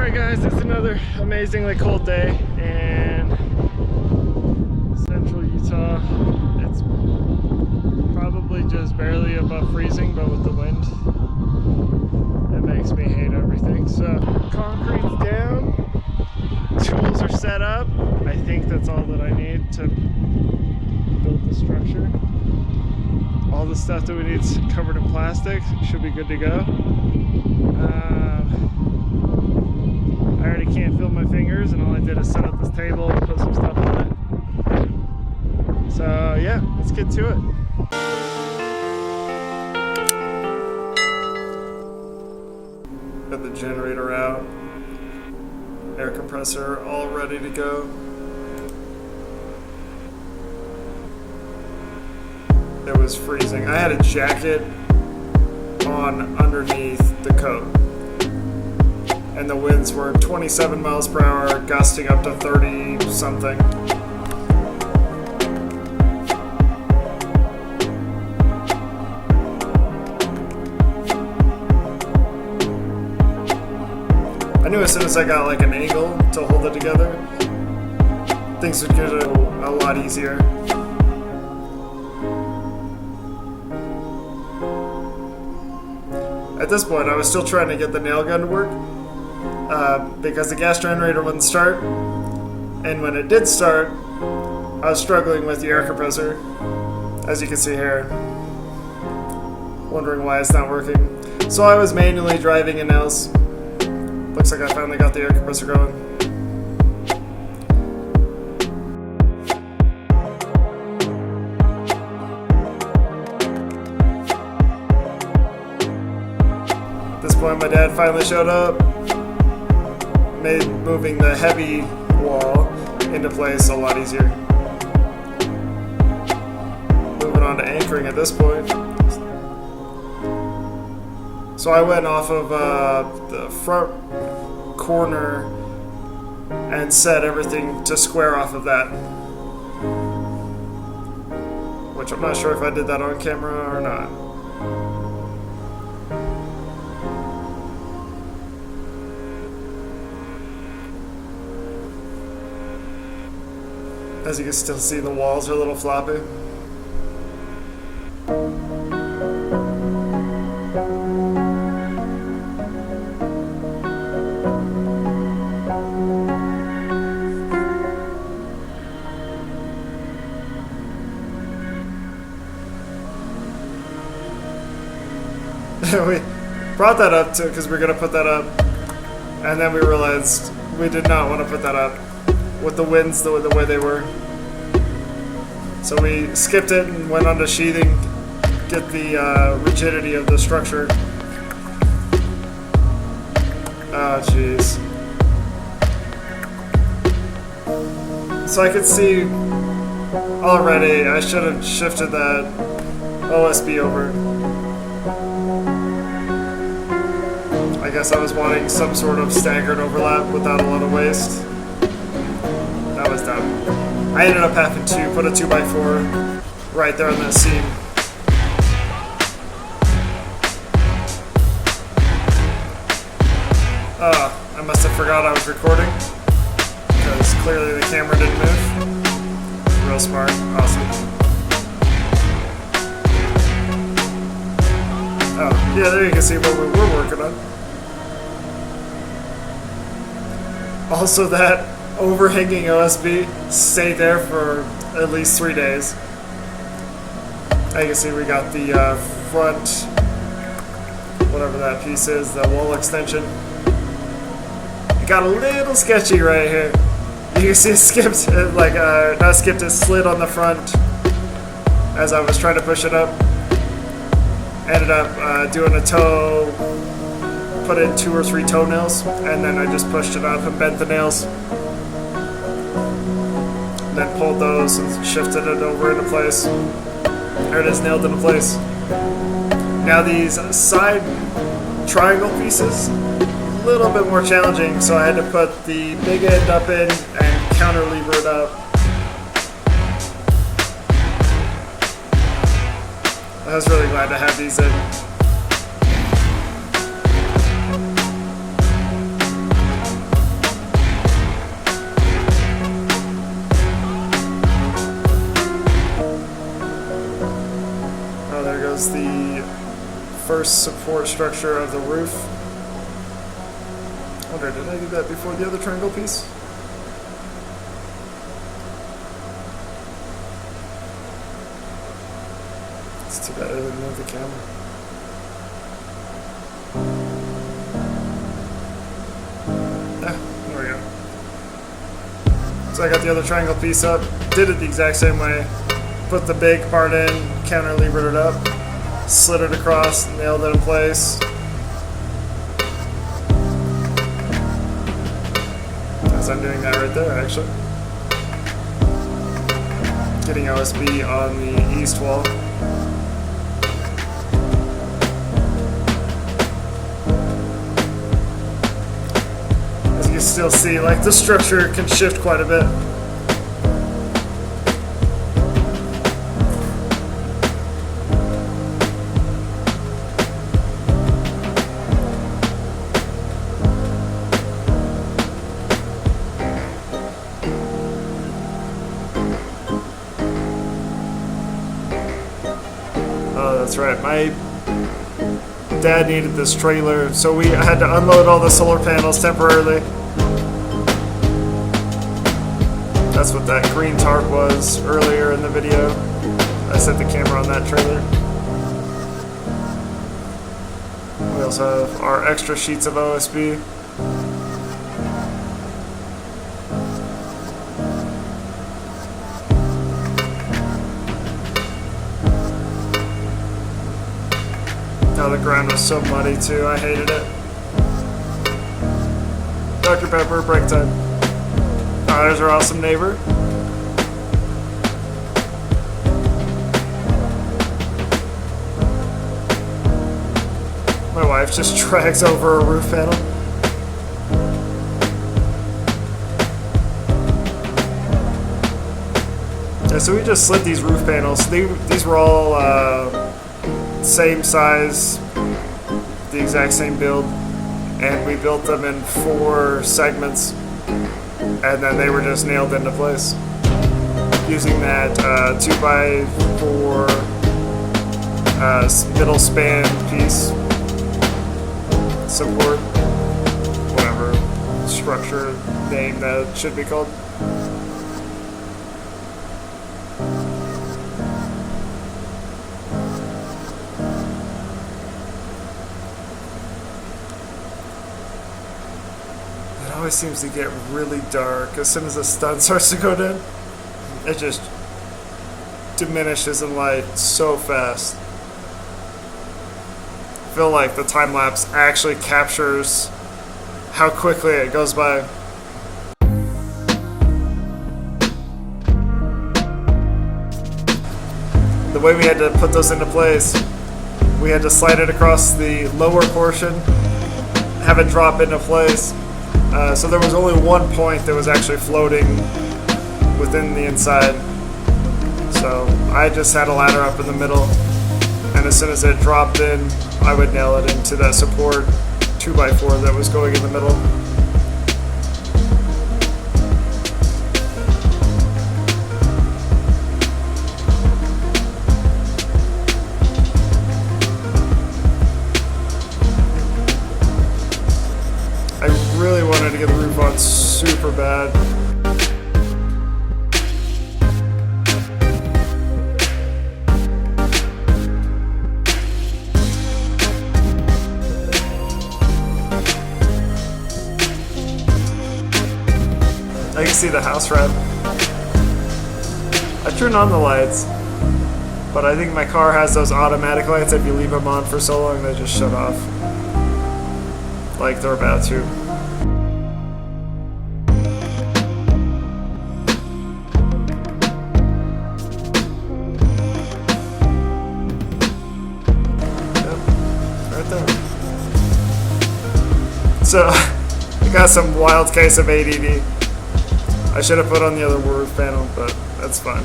Alright guys, it's another amazingly cold day in central Utah. It's probably just barely above freezing, but with the wind, it makes me hate everything. So, concrete's down, tools are set up. I think that's all that I need to build the structure. All the stuff that we need is covered in plastic, should be good to go. I already can't feel my fingers, and all I did is set up this table and put some stuff on it. So yeah, let's get to it. Got the generator out, air compressor all ready to go. It was freezing. I had a jacket on underneath the coat, and the winds were 27 miles per hour, gusting up to 30 something. I knew as soon as I got like an angle to hold it together, things would get a lot easier. At this point, I was still trying to get the nail gun to work because the gas generator wouldn't start, and when it did start, I was struggling with the air compressor, as you can see here, wondering why it's not working. So I was manually driving in nails. Looks like I finally got the air compressor going. At this point, my dad finally showed up, made moving the heavy wall into place a lot easier. Moving on to anchoring at this point. So I went off of the front corner and set everything to square off of that, which I'm not sure if I did that on camera or not. As you can still see, the walls are a little floppy. We brought that up too because we were going to put that up, and then we realized we did not want to put that up with the winds the way they were. So we skipped it and went on to sheathing, get the rigidity of the structure. Oh jeez. So I could see already I should have shifted that OSB over. I guess I was wanting some sort of staggered overlap without a lot of waste. That was dumb. I ended up having to put a 2x4 right there on that seam. I must have forgot I was recording, because clearly the camera didn't move. Real smart, awesome. Oh, yeah, there you can see what we were working on. Also, that overhanging OSB stayed there for at least 3 days. As you can see, we got the front, whatever that piece is, the wall extension. It got a little sketchy right here. You can see it skipped, not skipped, it slid on the front as I was trying to push it up. Ended up doing a toe, put in 2 or 3 toenails, and then I just pushed it up and bent the nails. Then pulled those and shifted it over into place. There it is, nailed into place. Now these side triangle pieces, a little bit more challenging, so I had to put the big end up in and counterlever it up. I was really glad to have these in. first support structure of the roof. I wonder, did I do that before the other triangle piece? It's too bad I didn't move the camera. There we go. So I got the other triangle piece up, did it the exact same way. Put the big part in, cantilevered it up, slid it across, nailed it in place. As I'm doing that right there, actually. Getting OSB on the east wall. As you can still see, like, the structure can shift quite a bit. Oh, that's right. My dad needed this trailer, so we had to unload all the solar panels temporarily. That's what that green tarp was earlier in the video. I set the camera on that trailer. We also have our extra sheets of OSB. Oh, the ground was so muddy too, I hated it. Dr. Pepper, break time. Oh, there's our awesome neighbor. My wife just drags over a roof panel. Yeah, so we just slid these roof panels. These were all same size, the exact same build, and we built them in 4 segments, and then they were just nailed into place using that 2x4 middle span piece support, whatever structure name that should be called. It always seems to get really dark as soon as the sun starts to go down. It just diminishes in light so fast. I feel like the time lapse actually captures how quickly it goes by. The way we had to put those into place, we had to slide it across the lower portion, have it drop into place. So there was only one point that was actually floating within the inside. So I just had a ladder up in the middle, and as soon as it dropped in, I would nail it into that support 2x4 that was going in the middle. I really wanted to get the roof on super bad. I can see the house wrap. I turned on the lights, but I think my car has those automatic lights. If you leave them on for so long, they just shut off. Like they're about to. Yep, right there. So, I got some wild case of ADD. I should have put on the other roof panel, but that's fine.